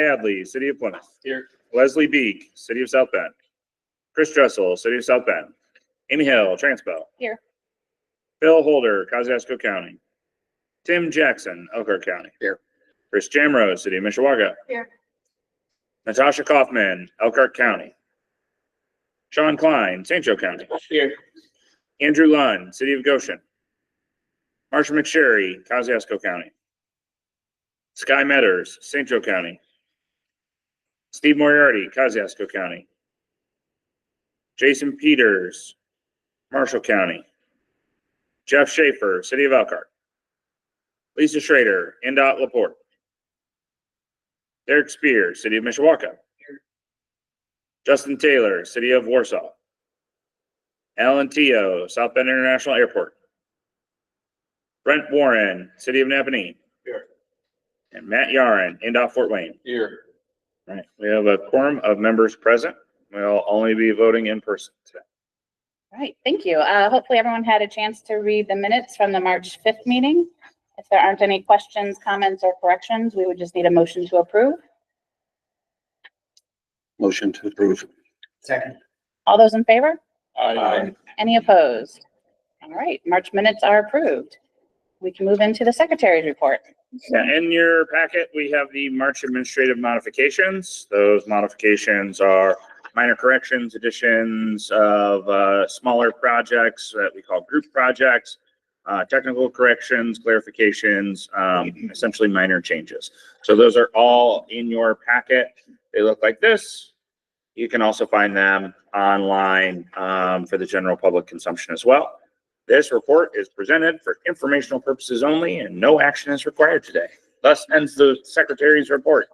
Hadley, City of Plymouth. Here. Leslie Beek, City of South Bend. Chris Dressel, City of South Bend. Amy Hill, Transpo. Here. Phil Holder, Kosciuszko County. Tim Jackson, Elkhart County. Here. Chris Jamrose, City of Mishawaka. Here. Natasha Kaufman, Elkhart County. Sean Klein, St. Joe County. Here. Andrew Lund, City of Goshen. Marsha McSherry, Kosciuszko County. Sky Metters, St. Joe County. Steve Moriarty, Kosciuszko County. Jason Peters, Marshall County. Jeff Schaefer, City of Elkhart. Lisa Schrader, NDOT LaPorte. Derek Spears, City of Mishawaka. Justin Taylor, City of Warsaw. Alan Teo, South Bend International Airport. Brent Warren, City of Napanee. Here. And Matt Yarin, NDOT Fort Wayne. Here. All right, we have a quorum of members present. We'll only be voting in person today. All right, thank you. Hopefully everyone had a chance to read the minutes from the March 5th meeting. If there aren't any questions, comments, or corrections, we would just need a motion to approve. Motion to approve. Second. All those in favor? Aye. Any opposed? All right, March minutes are approved. We can move into the secretary's report. Yeah, in your packet, we have the March administrative modifications. Those modifications are minor corrections, additions of smaller projects that we call group projects, technical corrections, clarifications, essentially minor changes. So those are all in your packet. They look like this. You can also find them online for the general public consumption as well. This report is presented for informational purposes only and no action is required today. Thus ends the secretary's report.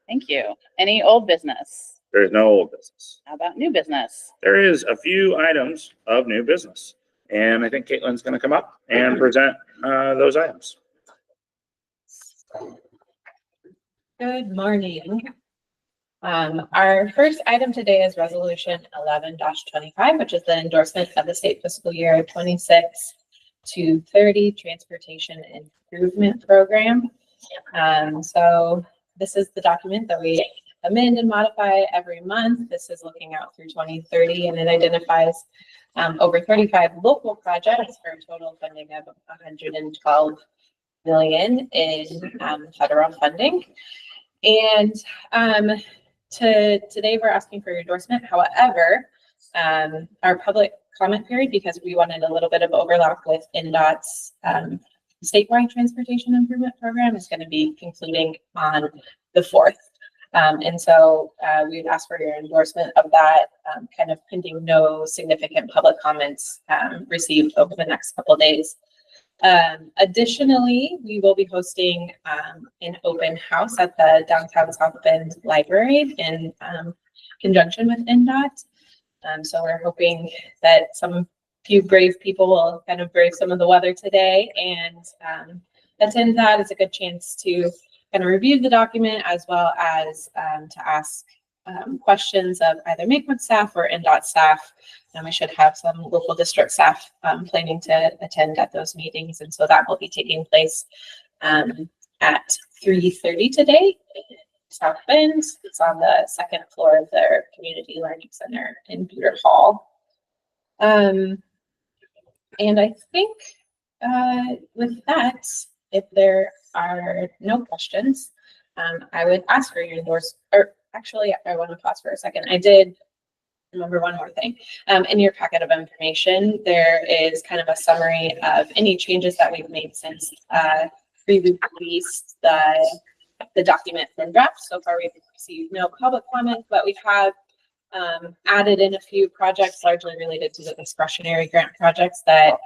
Thank you. Any old business? There is no old business. How about new business? There is a few items of new business. And I think Caitlin's going to come up and present those items. Good morning. Our first item today is resolution 11-25, which is the endorsement of the state fiscal year 26 to 30 transportation improvement program. So this is the document that we amend and modify every month. This is looking out through 2030, and it identifies over 35 local projects for a total funding of 112 million in federal funding. And today we're asking for your endorsement. However, our public comment period, because we wanted a little bit of overlap with NDOT's statewide transportation improvement program, is going to be concluding on the 4th. And so we'd ask for your endorsement of that, kind of pending no significant public comments received over the next couple of days. Additionally, we will be hosting an open house at the downtown South Bend Library in conjunction with NDOT. So we're hoping that few brave people will kind of brave some of the weather today and attend that. It's a good chance to kind of review the document as well as to ask questions of either MACOG staff or NDOT staff. And we should have some local district staff planning to attend at those meetings. And so that will be taking place at 3:30 today in South Bend. It's on the second floor of their community learning center in Buter Hall. And I think with that, if there are no questions, I would ask for your endorsement. Or actually, I want to pause for a second. I did remember one more thing. In your packet of information, there is kind of a summary of any changes that we've made since we released the document from draft. So far, we've received no public comment, but we have added in a few projects largely related to the discretionary grant projects that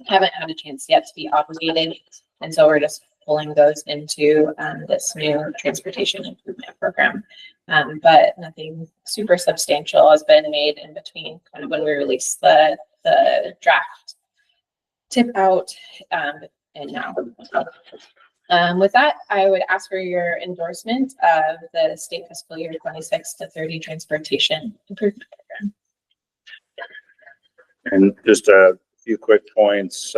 haven't had a chance yet to be obligated. And so we're just pulling those into this new transportation improvement program. But nothing super substantial has been made in between kind of when we released the draft tip out and now. With that, I would ask for your endorsement of the state fiscal year 26 to 30 transportation improvement program. And just a few quick points.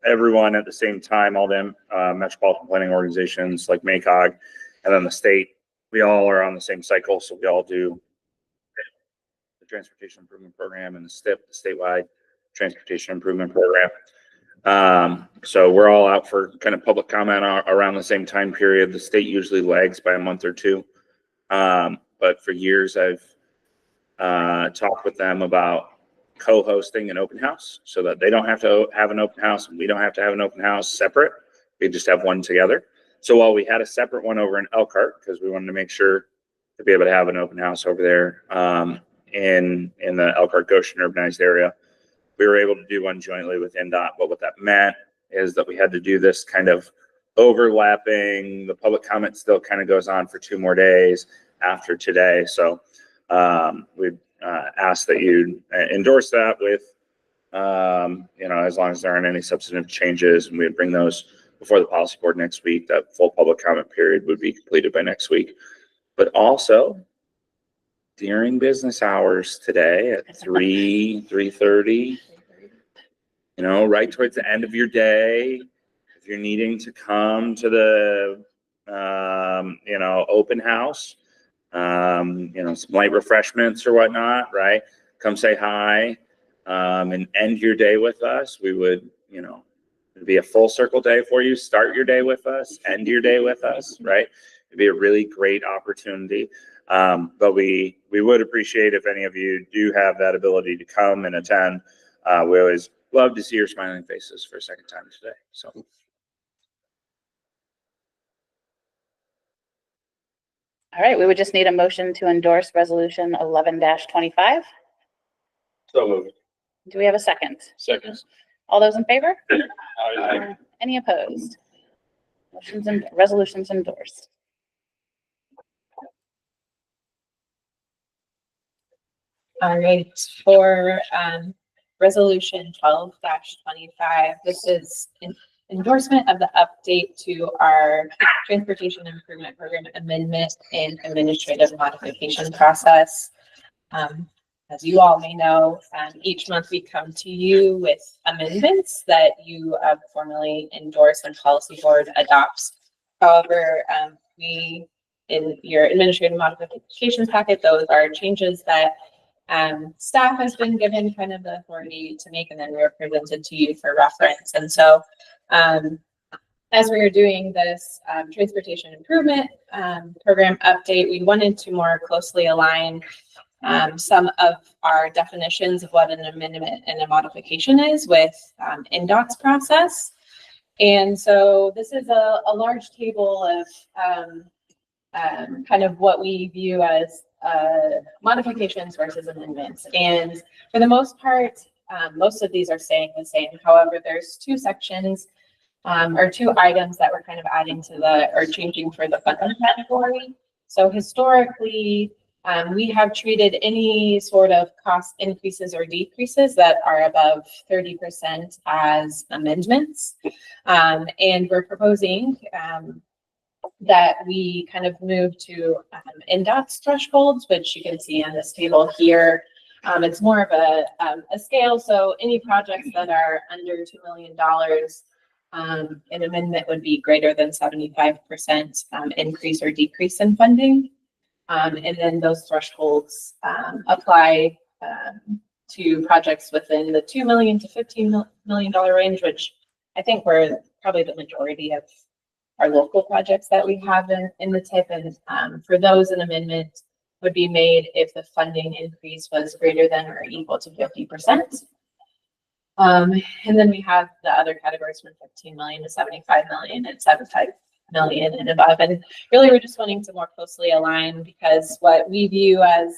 Everyone at the same time, all them metropolitan planning organizations like MACOG And then the state, we all are on the same cycle, so we all do the Transportation Improvement Program and the STIP, the statewide Transportation Improvement Program. So we're all out for kind of public comment around the same time period. The state usually lags by a month or two. But for years, I've talked with them about co-hosting an open house so that they don't have to have an open house and we don't have to have an open house separate. We just have one together. So while we had a separate one over in Elkhart, because we wanted to make sure to be able to have an open house over there in the Elkhart Goshen urbanized area, we were able to do one jointly with NDOT. But what that meant is that we had to do this kind of overlapping. The public comment still kind of goes on for 2 more days after today. So we ask that you endorse that with, as long as there aren't any substantive changes, and we'd bring those before the policy board next week. That full public comment period would be completed by next week. But also during business hours today at 3:30, right towards the end of your day, if you're needing to come to the, open house, some light refreshments or whatnot, right? Come say hi, and end your day with us. We would, it'd be a full circle day for you. Start your day with us, end your day with us, right? It'd be a really great opportunity. But we would appreciate if any of you do have that ability to come and attend. We always love to see your smiling faces for a second time today. So. All right, we would just need a motion to endorse resolution 11-25. So moved. Do we have a second? Second. All those in favor? Aye. Any opposed? Motions and resolutions endorsed. All right, for resolution 12-25, this is an endorsement of the update to our Transportation Improvement Program amendment and administrative modification process. As you all may know, each month we come to you with amendments that you formally endorse and policy board adopts. However, in your administrative modification packet, those are changes that staff has been given kind of the authority to make, and then we're presented to you for reference. And so as we were doing this transportation improvement program update, we wanted to more closely align some of our definitions of what an amendment and a modification is with NDOT's process. And so this is a large table of kind of what we view as modifications versus amendments. And for the most part, most of these are staying the same. However, there's 2 sections or 2 items that we're kind of adding to or changing for the funding category. So historically, we have treated any sort of cost increases or decreases that are above 30% as amendments. And we're proposing that we kind of move to NDOT's thresholds, which you can see on this table here. It's more of a scale. So any projects that are under $2 million, an amendment would be greater than 75% increase or decrease in funding. And then those thresholds apply to projects within the $2 million to $15 million range, which I think we're probably the majority of our local projects that we have in the TIP. And for those, an amendment would be made if the funding increase was greater than or equal to 50%. And then we have the other categories from 15 million to 75 million and 75 million and above. And really, we're just wanting to more closely align, because what we view as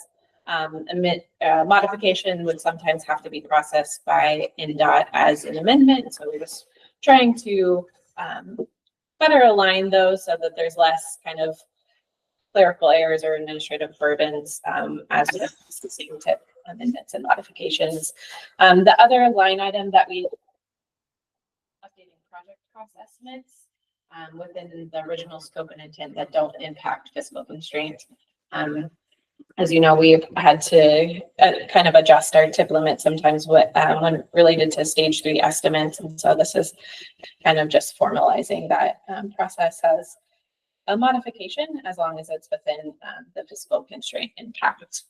modification would sometimes have to be processed by NDOT as an amendment. So we're just trying to better align those so that there's less kind of clerical errors or administrative burdens as with the same TIP amendments and modifications. The other line item that we updating project cost estimates within the original scope and intent that don't impact fiscal constraint. As you know, we've had to kind of adjust our TIP limit sometimes when related to stage 3 estimates. And so this is kind of just formalizing that process as a modification as long as it's within the fiscal constraint impact.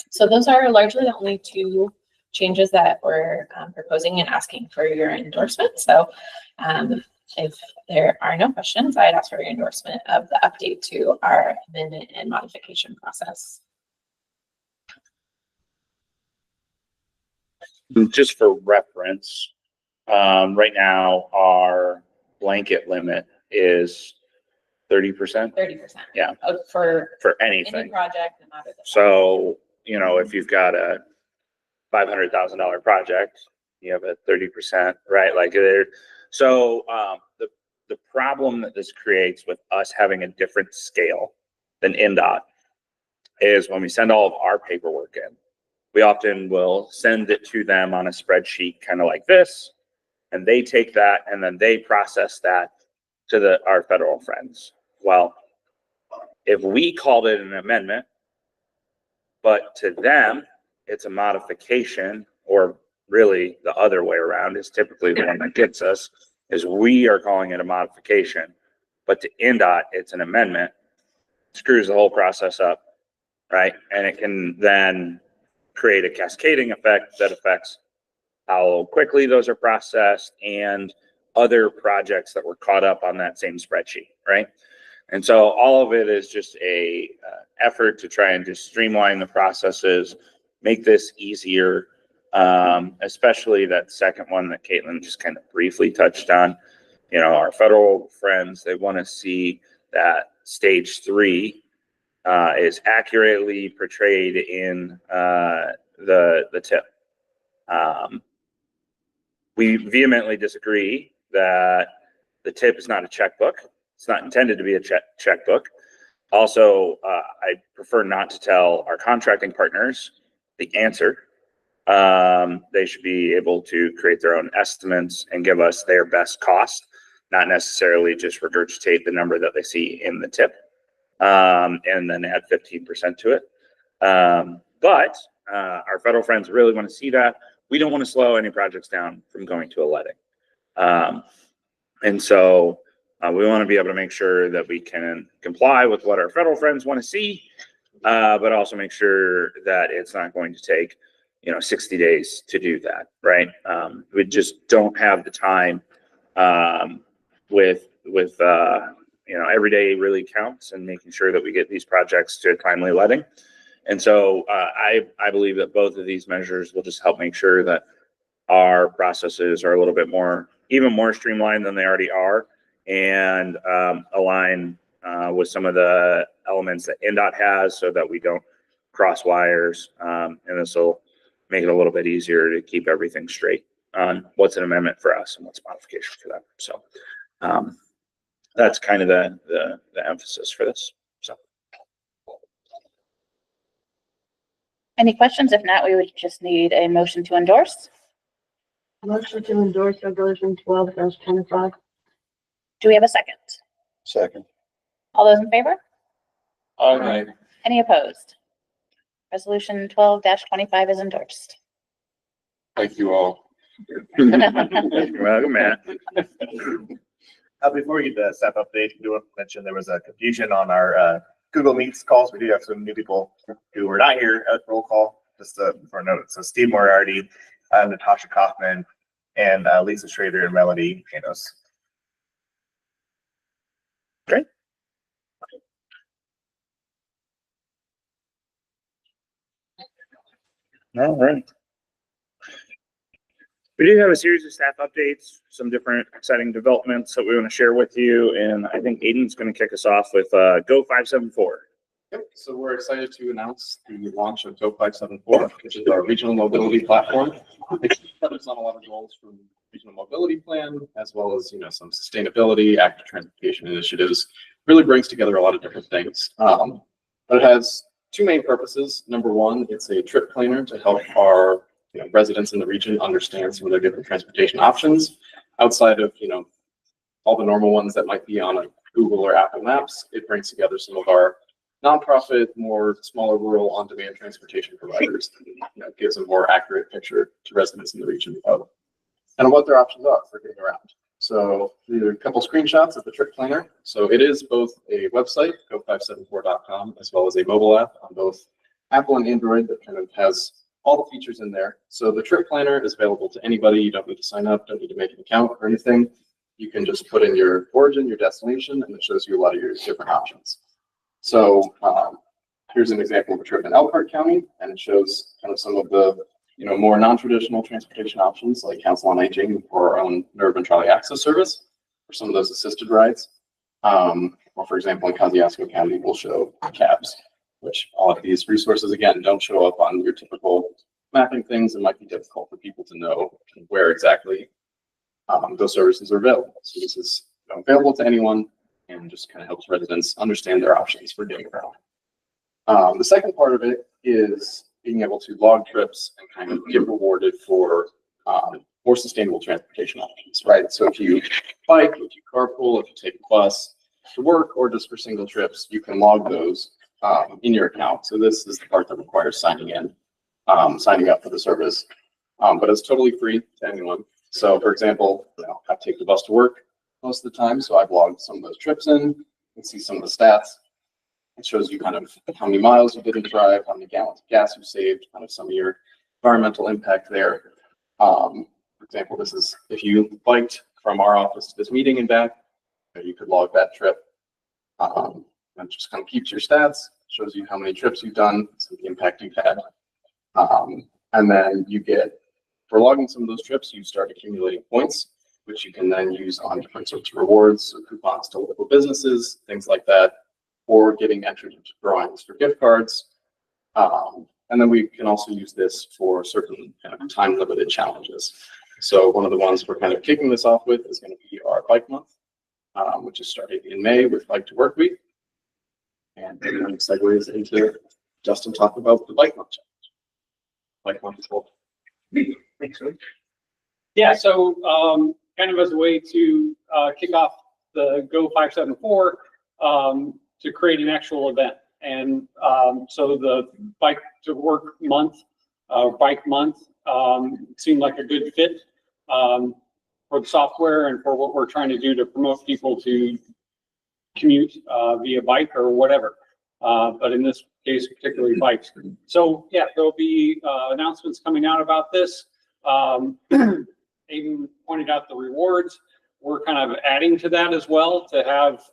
So those are largely the only two changes that we're proposing and asking for your endorsement. So if there are no questions, I'd ask for your endorsement of the update to our amendment and modification process. Just for reference, right now our blanket limit is 30%. 30%. Yeah. For any anything. project, no matter the size. So, you know, if you've got a $500,000 project, you have a 30%, right? Like there. So the problem that this creates with us having a different scale than NDOT is when we send all of our paperwork in, we often will send it to them on a spreadsheet, kind of like this, and they take that and then they process that to our federal friends. Well, if we called it an amendment, but to them, it's a modification, or really the other way around is typically the one that gets us, is we are calling it a modification, but to NDOT, it's an amendment, screws the whole process up, right? And it can then create a cascading effect that affects how quickly those are processed and other projects that were caught up on that same spreadsheet, right? And so all of it is just a effort to try and just streamline the processes, make this easier, especially that second one that Caitlin just kind of briefly touched on. You know, our federal friends, they want to see that stage 3 is accurately portrayed in the TIP. We vehemently disagree that the TIP is not a checkbook. It's not intended to be a checkbook. Also, I prefer not to tell our contracting partners the answer. They should be able to create their own estimates and give us their best cost, not necessarily just regurgitate the number that they see in the TIP, and then add 15% to it. But our federal friends really want to see that. We don't want to slow any projects down from going to a letting. And so we want to be able to make sure that we can comply with what our federal friends want to see, but also make sure that it's not going to take, 60 days to do that, right? We just don't have the time with every day really counts and making sure that we get these projects to a timely letting. And so I believe that both of these measures will just help make sure that our processes are a little bit even more streamlined than they already are, and align with some of the elements that NDOT has so that we don't cross wires. And this will make it a little bit easier to keep everything straight on what's an amendment for us and what's modification for them. So that's kind of the emphasis for this. So. Any questions? If not, we would just need a motion to endorse. Motion to endorse resolution 12-25. Do we have a second? Second. All those in favor? Aye. Any opposed? Resolution 12-25 is endorsed. Thank you all. Welcome, Matt. Before we get the staff update, I do want to mention there was a confusion on our Google Meets calls. We do have some new people who were not here at roll call, just for a note. So Steve Moriarty, Natasha Kaufman, and Lisa Schrader and Melody Janos. Great. All right. We do have a series of staff updates, some different exciting developments that we want to share with you. And I think Aiden's going to kick us off with Go 574. Yep. So we're excited to announce the launch of Go 574, which is our regional mobility platform. It covers on a lot of goals from regional mobility plan, as well as some sustainability, active transportation initiatives. Really brings together a lot of different things. But it has two main purposes. Number one, it's a trip planner to help our residents in the region understand some of their different transportation options outside of all the normal ones that might be on a Google or Apple Maps. It brings together some of our nonprofit, more smaller rural on-demand transportation providers. It gives a more accurate picture to residents in the region of what their options are for getting around. So these are a couple screenshots of the trip planner. So it is both a website, go574.com, as well as a mobile app on both Apple and Android that kind of has all the features in there. So the trip planner is available to anybody. You don't need to sign up, don't need to make an account or anything. You can just put in your origin, your destination, and it shows you a lot of your different options. So here's an example of a trip in Elkhart County, and it shows kind of some of the more non-traditional transportation options like Council on Aging or our own nerve and trolley access service for some of those assisted rides. Or for example, in Kosciuszko County, we'll show cabs, which all of these resources, again, don't show up on your typical mapping things. It might be difficult for people to know where exactly those services are available. So this is available to anyone and just kind of helps residents understand their options for getting around. The second part of it is being able to log trips and kind of get rewarded for more sustainable transportation options, right? So if you bike, if you carpool, if you take a bus to work, or just for single trips, you can log those in your account. So this is the part that requires signing up for the service, but it's totally free to anyone. So for example, I take the bus to work most of the time, so I've logged some of those trips in. You can see some of the stats. It shows you kind of how many miles you did in the drive, how many gallons of gas you saved, kind of some of your environmental impact there. For example, this is if you biked from our office to this meeting and back, you could log that trip. And just kind of keeps your stats, shows you how many trips you've done, so the impact you've had. And then you get, for logging some of those trips, you start accumulating points, which you can then use on different sorts of rewards, so coupons to local businesses, things like that, or getting entered into drawings for gift cards. And then we can also use this for certain kind of time-limited challenges. So one of the ones we're kind of kicking this off with is going to be our Bike Month, which is starting in May with Bike to Work Week. And then segues into Justin talking about the Bike Month challenge. Bike Month is cool. Thanks. Yeah, so kind of as a way to kick off the Go 574 to create an actual event. And so the Bike to Work Month, Bike Month, seemed like a good fit for the software and for what we're trying to do to promote people to commute via bike or whatever. But in this case, particularly bikes. So yeah, there'll be announcements coming out about this. Aiden pointed out the rewards. We're kind of adding to that as well to have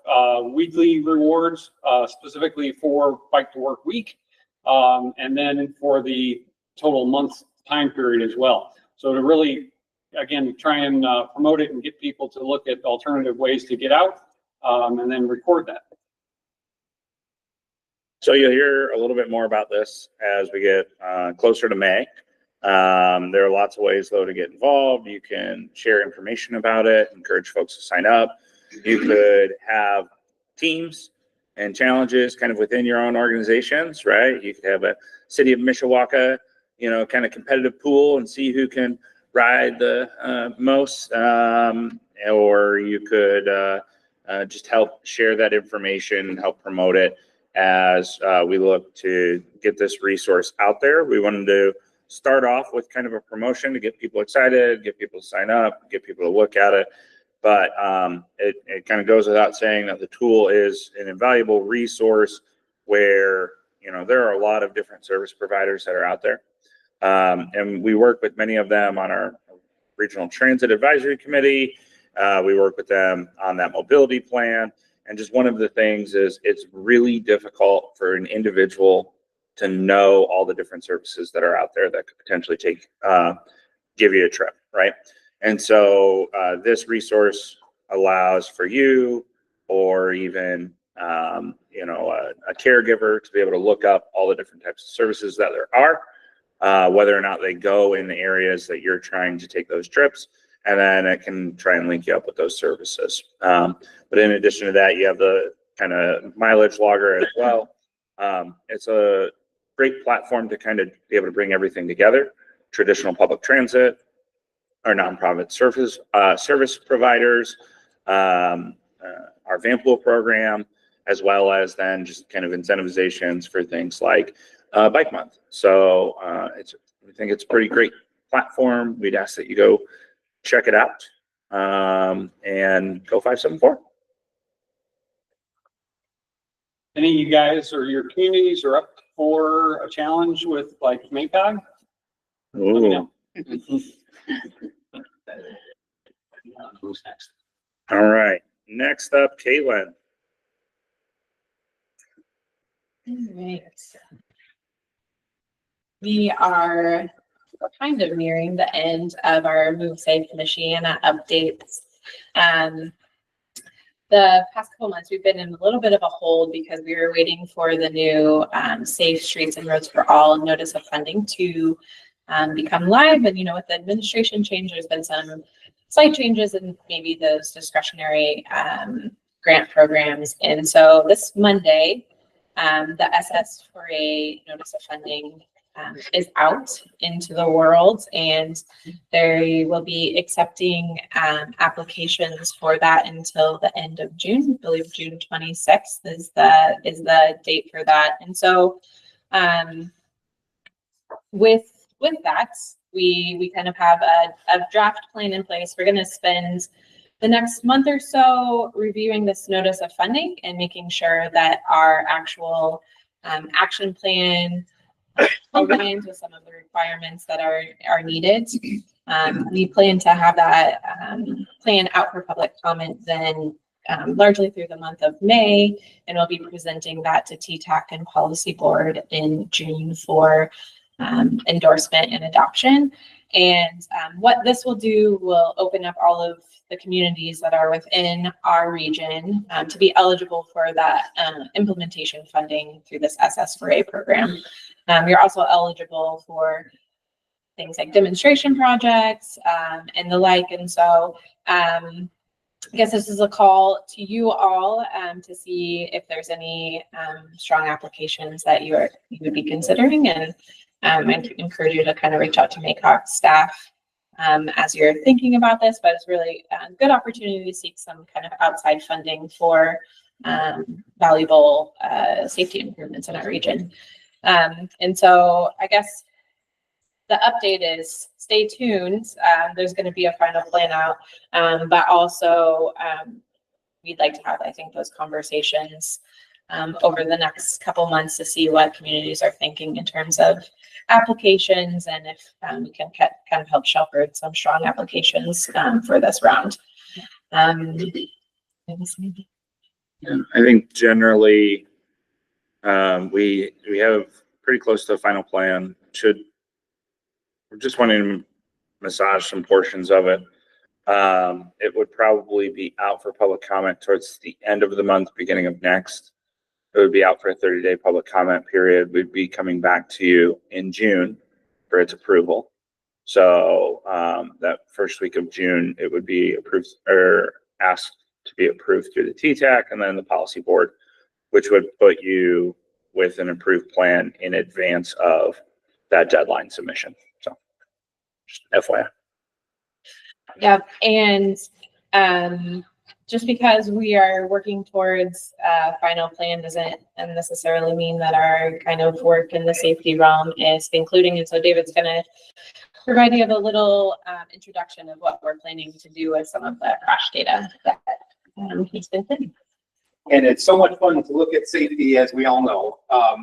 weekly rewards specifically for Bike to Work Week, and then for the total month time period as well. So to really, again, try and promote it and get people to look at alternative ways to get out, and then record that. So you'll hear a little bit more about this as we get closer to May. There are lots of ways, though, to get involved. You can share information about it, encourage folks to sign up. You could have teams and challenges kind of within your own organizations, right? You could have a City of Mishawaka, kind of competitive pool and see who can ride the most, or you could just help share that information, help promote it as we look to get this resource out there. We wanted to start off with kind of a promotion to get people excited, get people to sign up, get people to look at it. But it kind of goes without saying that the tool is an invaluable resource where, there are a lot of different service providers that are out there. And we work with many of them on our Regional Transit Advisory Committee. We work with them on that mobility plan. And just one of the things is it's really difficult for an individual to know all the different services that are out there that could potentially give you a trip, right? And so this resource allows for you or even a caregiver to be able to look up all the different types of services that there are, whether or not they go in the areas that you're trying to take those trips, and then it can try and link you up with those services. But in addition to that, you have the kind of mileage logger as well. It's a great platform to kind of be able to bring everything together: traditional public transit, our nonprofit service providers, our van pool program, as well as then just kind of incentivizations for things like Bike Month. So we think it's a pretty great platform. We'd ask that you go check it out. and go 574. Any of you guys or your communities are up for a challenge with like MACOG? Let me know. Who's next? All right. Next up, Caitlin. Right. We are kind of nearing the end of our Move Safe Michiana updates. The past couple months, we've been in a little bit of a hold because we were waiting for the new Safe Streets and Roads for All notice of funding to become live. And, you know, with the administration change, there's been some slight changes in maybe those discretionary grant programs. And so this Monday, the SS4A notice of funding is out into the world, and they will be accepting applications for that until the end of June. I believe June 26th is the date for that. And so with that, we kind of have a draft plan in place. We're going to spend the next month or so reviewing this notice of funding and making sure that our actual action plan aligns with some of the requirements that are needed. We plan to have that plan out for public comment then largely through the month of May, and we'll be presenting that to TTAC and Policy Board in June for endorsement and adoption. And what this will do will open up all of the communities that are within our region to be eligible for that implementation funding through this SS4A program. You're also eligible for things like demonstration projects and the like. And so I guess this is a call to you all to see if there's any strong applications that you would be considering. And I encourage you to kind of reach out to MACOG staff as you're thinking about this, but it's really a good opportunity to seek some kind of outside funding for valuable safety improvements in our region. And so I guess the update is stay tuned. There's going to be a final plan out, but also we'd like to have, I think, those conversations over the next couple months to see what communities are thinking in terms of applications, and if we can kind of help shepherd some strong applications for this round. I think generally we have pretty close to a final plan. We're just wanting to massage some portions of it. It would probably be out for public comment towards the end of the month, beginning of next. It would be out for a 30-day public comment period. We'd be coming back to you in June for its approval. So that first week of June, it would be approved or asked to be approved through the TTAC and then the policy board, which would put you with an approved plan in advance of that deadline submission. So just FYI. Yeah, and just because we are working towards a final plan doesn't necessarily mean that our kind of work in the safety realm is concluding. And so David's going to provide you with a little introduction of what we're planning to do with some of the crash data that he's been putting. And it's so much fun to look at safety, as we all know.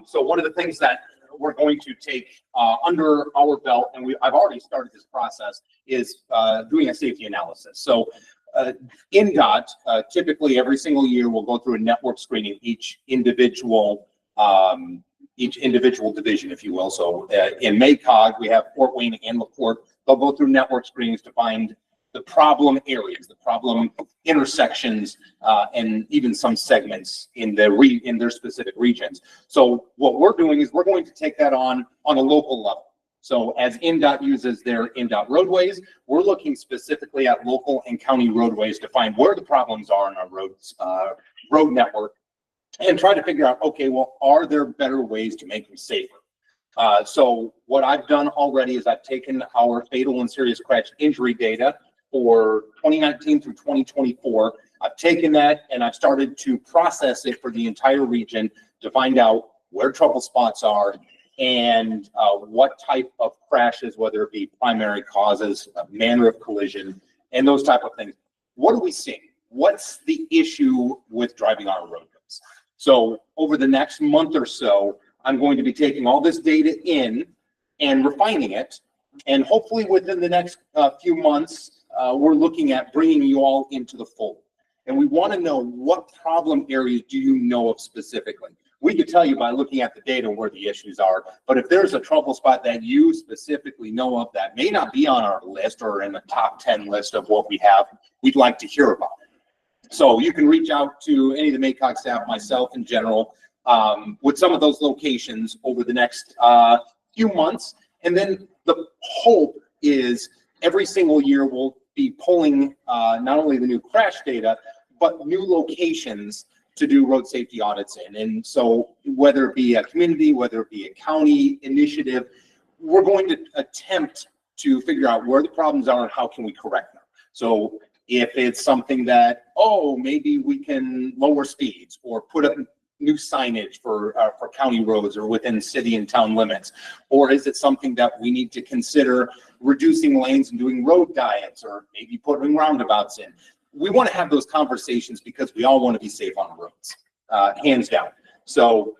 So one of the things that we're going to take under our belt, and I've already started this process, is doing a safety analysis. So NDOT, typically every single year will go through a network screening each individual division, if you will. So in MACOG, we have Fort Wayne and LaPorte. They'll go through network screenings to find the problem areas, the problem intersections, and even some segments in their specific regions. So what we're doing is we're going to take that on a local level. So as NDOT uses their NDOT roadways, we're looking specifically at local and county roadways to find where the problems are in our road network, and try to figure out, okay, well, are there better ways to make them safer? So what I've done already is I've taken our fatal and serious crash injury data for 2019 through 2024. I've taken that and I've started to process it for the entire region to find out where trouble spots are and what type of crashes, whether it be primary causes, manner of collision, and those type of things. What are we seeing? What's the issue with driving on roadways? So over the next month or so, I'm going to be taking all this data in and refining it. And hopefully within the next few months, we're looking at bringing you all into the fold. And we want to know, what problem areas do you know of specifically? We could tell you by looking at the data where the issues are, but if there's a trouble spot that you specifically know of that may not be on our list or in the top 10 list of what we have, we'd like to hear about it. So you can reach out to any of the MACOG staff, myself in general, with some of those locations over the next few months. And then the hope is every single year we'll be pulling not only the new crash data, but new locations to do road safety audits in. And so whether it be a community, whether it be a county initiative, we're going to attempt to figure out where the problems are and how can we correct them. So if it's something that, oh, maybe we can lower speeds or put up new signage for county roads or within city and town limits, or is it something that we need to consider reducing lanes and doing road diets or maybe putting roundabouts in? We want to have those conversations because we all want to be safe on the roads, hands down. So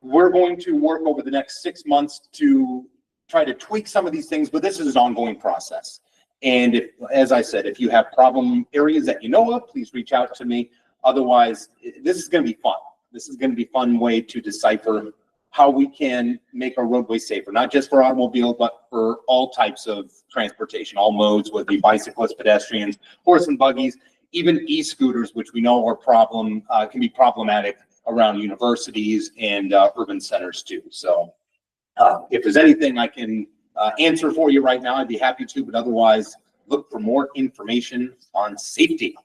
we're going to work over the next 6 months to try to tweak some of these things, but this is an ongoing process. And if, as I said, if you have problem areas that you know of, please reach out to me. Otherwise, this is going to be fun. This is going to be a fun way to decipher how we can make our roadway safer, not just for automobile, but for all types of transportation, all modes, whether it be bicyclists, pedestrians, horse and buggies, even e-scooters, which we know are can be problematic around universities and urban centers too. So if there's anything I can answer for you right now, I'd be happy to, but otherwise look for more information on safety.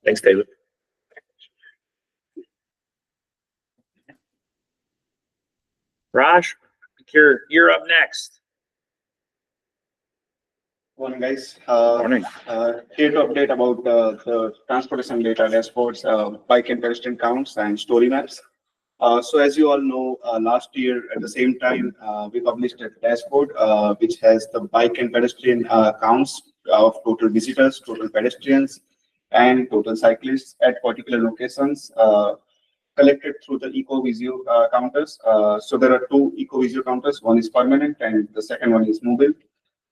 Thanks, David. Raj, you're up next. Morning, guys. Morning. Here to update about the transportation data dashboards, bike and pedestrian counts and story maps. So as you all know, last year at the same time, we published a dashboard which has the bike and pedestrian counts of total visitors, total pedestrians, and total cyclists at particular locations, collected through the eco-visio counters. So there are two eco-visio counters. One is permanent and the second one is mobile.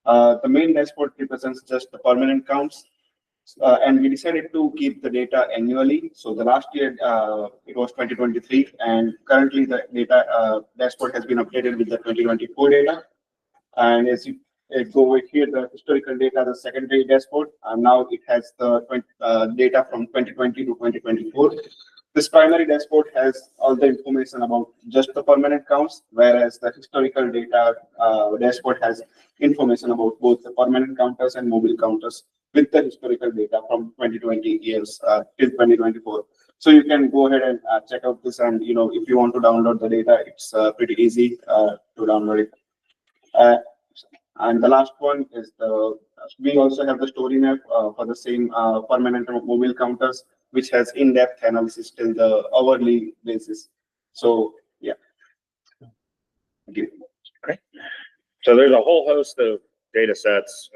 The main dashboard represents just the permanent counts. And we decided to keep the data annually. So the last year, it was 2023, and currently the data dashboard has been updated with the 2024 data. And as you go over here, the historical data, the secondary dashboard, and now it has the data from 2020 to 2024. This primary dashboard has all the information about just the permanent counts, whereas the historical data dashboard has information about both the permanent counters and mobile counters with the historical data from 2020 years till 2024. So you can go ahead and check out this, and if you want to download the data, it's pretty easy to download it. And the last one is we also have the story map for the same permanent and mobile counters, which has in-depth analysis till the hourly basis. So yeah. Thank you. Great. So there's a whole host of data sets,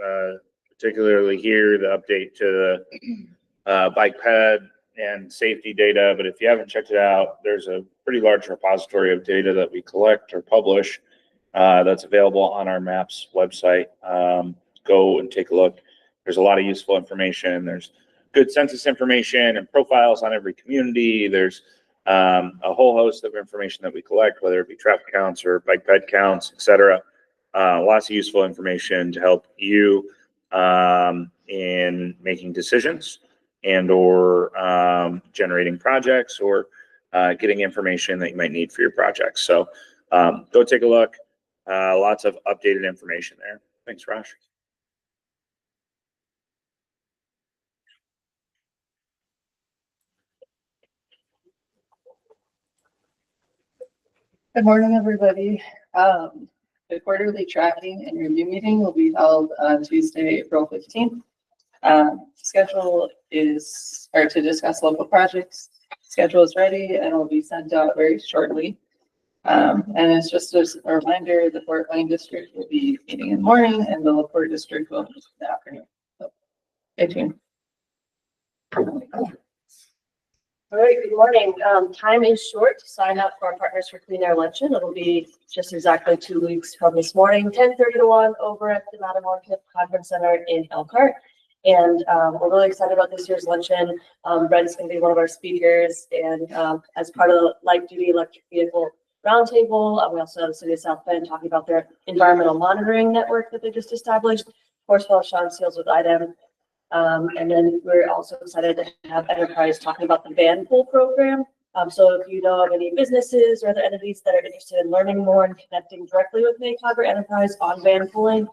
particularly here, the update to the bike ped and safety data. But if you haven't checked it out, there's a pretty large repository of data that we collect or publish that's available on our MAPS website. Go and take a look. There's a lot of useful information. There's good census information and profiles on every community. There's a whole host of information that we collect, whether it be traffic counts or bike ped counts, etc. Lots of useful information to help you in making decisions and or generating projects or getting information that you might need for your projects. So go take a look. Lots of updated information there. Thanks, Raj. Good morning, everybody. The quarterly tracking and review meeting will be held on Tuesday, April 15th. Schedule is, to discuss local projects. Schedule is ready and will be sent out very shortly. And it's just as a reminder, the Fort Wayne district will be meeting in the morning and the LaPorte district will be in the afternoon. So, stay tuned. All right, good morning. Time is short to sign up for our Partners for Clean Air Luncheon. It'll be just exactly 2 weeks from this morning, 10:30 to 1 over at the Matterhorn Conference Center in Elkhart. And we're really excited about this year's luncheon. Brent's going to be one of our speakers, and as part of the light duty electric vehicle roundtable, we also have the City of South Bend talking about their environmental monitoring network that they just established. Of course, we'll have Sean Seals with IDEM. And then we're also excited to have Enterprise talking about the van pool program. So if you know of any businesses or other entities that are interested in learning more and connecting directly with MACOG or Enterprise on van pooling,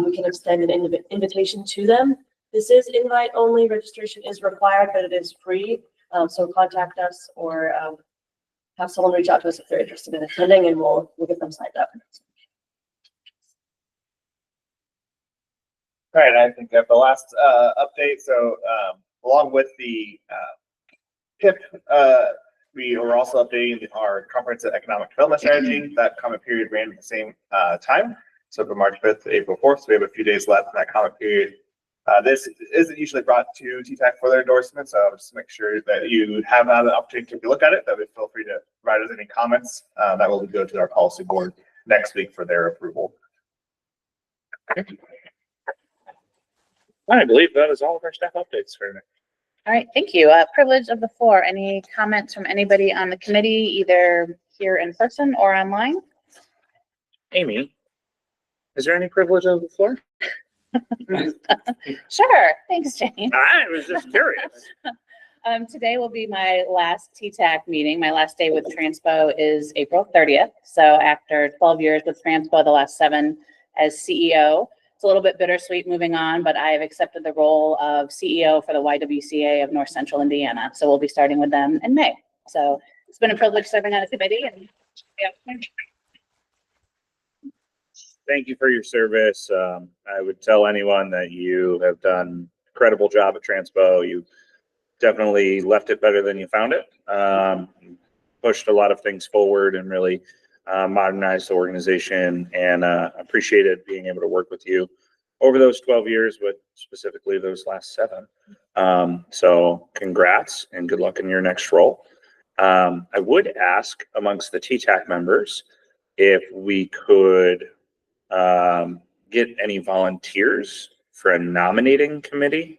we can extend an invitation to them. This is invite only, registration is required, but it is free. So contact us or have someone reach out to us if they're interested in attending, and we'll get them signed up. All right, I think I have the last update. So along with the PIP, we were also updating our comprehensive economic development strategy. That comment period ran at the same time. So from March 5th to April 4th, so we have a few days left in that comment period. This isn't usually brought to TTAC for their endorsement, so I'll just make sure that you have an opportunity to take a look at it. That would feel free to provide us any comments. That will go to our policy board next week for their approval. I believe that is all of our staff updates for today. All right, thank you. Privilege of the floor. Any comments from anybody on the committee, either here in person or online? Amy, is there any privilege of the floor? Sure. Thanks, Jane. I was just curious. Today will be my last TTAC meeting. My last day with Transpo is April 30th. So after 12 years with Transpo, the last 7 as CEO, it's a little bit bittersweet moving on, but I have accepted the role of CEO for the YWCA of North Central Indiana. So we'll be starting with them in May. So it's been a privilege serving on the committee, and Thank you for your service. I would tell anyone that you have done an incredible job at Transpo. You definitely left it better than you found it. Pushed a lot of things forward and really modernized the organization, and appreciated being able to work with you over those 12 years, but specifically those last 7. So congrats and good luck in your next role. I would ask amongst the TTAC members if we could get any volunteers for a nominating committee,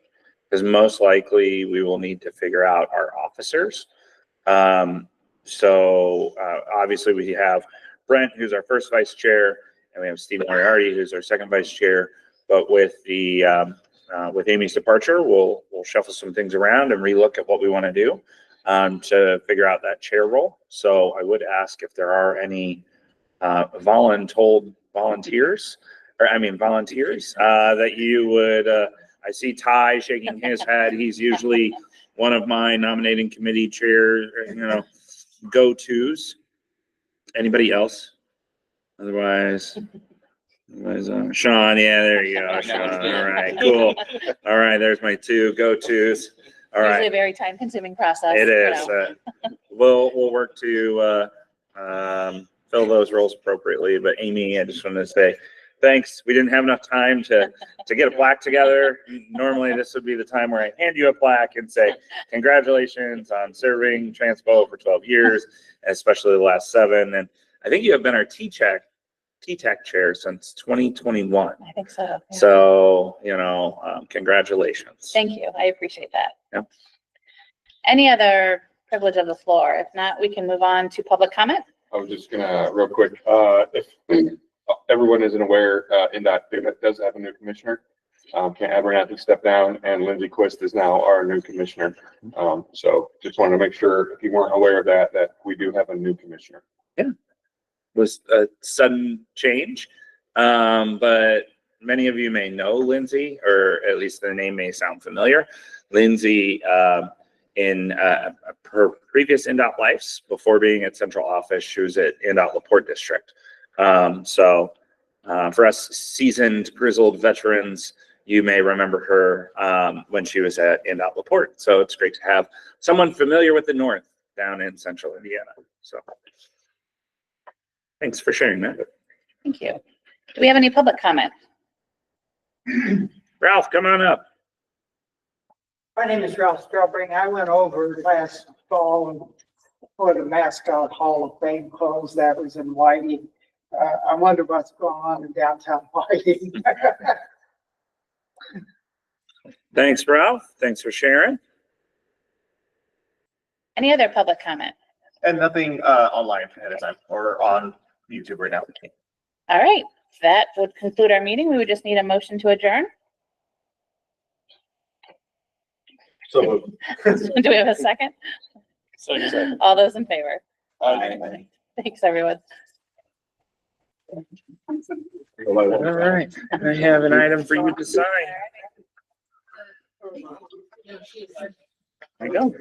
because most likely we will need to figure out our officers. So obviously we have Brent, who's our first vice chair, and we have Steve Moriarty, who's our second vice chair. But with the with Amy's departure, we'll shuffle some things around and relook at what we want to do to figure out that chair role. So I would ask if there are any volunteers that you would. I see Ty shaking his head. He's usually one of my nominating committee chair, go-tos. Anybody else? Otherwise, Sean. Yeah, there you go, Sean. All right, cool. All right, there's my 2 go-tos. All right. Usually a very time-consuming process. It is. We'll work to fill those roles appropriately. But Amy, I just wanted to say thanks. We didn't have enough time to get a plaque together. Normally, this would be the time where I hand you a plaque and say, congratulations on serving Transpo for 12 years, especially the last 7. And I think you have been our TTAC chair since 2021. I think so. Yeah. So, congratulations. Thank you. I appreciate that. Yep. Any other privilege of the floor? If not, we can move on to public comment. I was just gonna, real quick, if everyone isn't aware, INDOT does have a new commissioner. Kent Abernathy stepped down, and Lindsay Quist is now our new commissioner. So just want to make sure, if you weren't aware of that we do have a new commissioner. Yeah, it was a sudden change, but many of you may know Lindsay, or at least the name may sound familiar. Lindsay, in her previous INDOT lives, before being at central office, she was at INDOT LaPorte District. So for us seasoned, grizzled veterans, you may remember her when she was at INDOT LaPorte. So it's great to have someone familiar with the North down in central Indiana. So Thanks for sharing that. Thank you. Do we have any public comment? Ralph, come on up. My name is Ralph Strubring. I went over last fall and for the Mascot Hall of Fame closed. That was in Whiting. I wonder what's going on in downtown Whiting. Thanks, Ralph. Thanks for sharing. Any other public comment? And nothing online ahead of time or on YouTube right now. All right, that would conclude our meeting. We would just need a motion to adjourn. So. Do we have a second? So, All those in favor? Aye. Thanks, everyone. All right, I have an item for you to sign. There you go.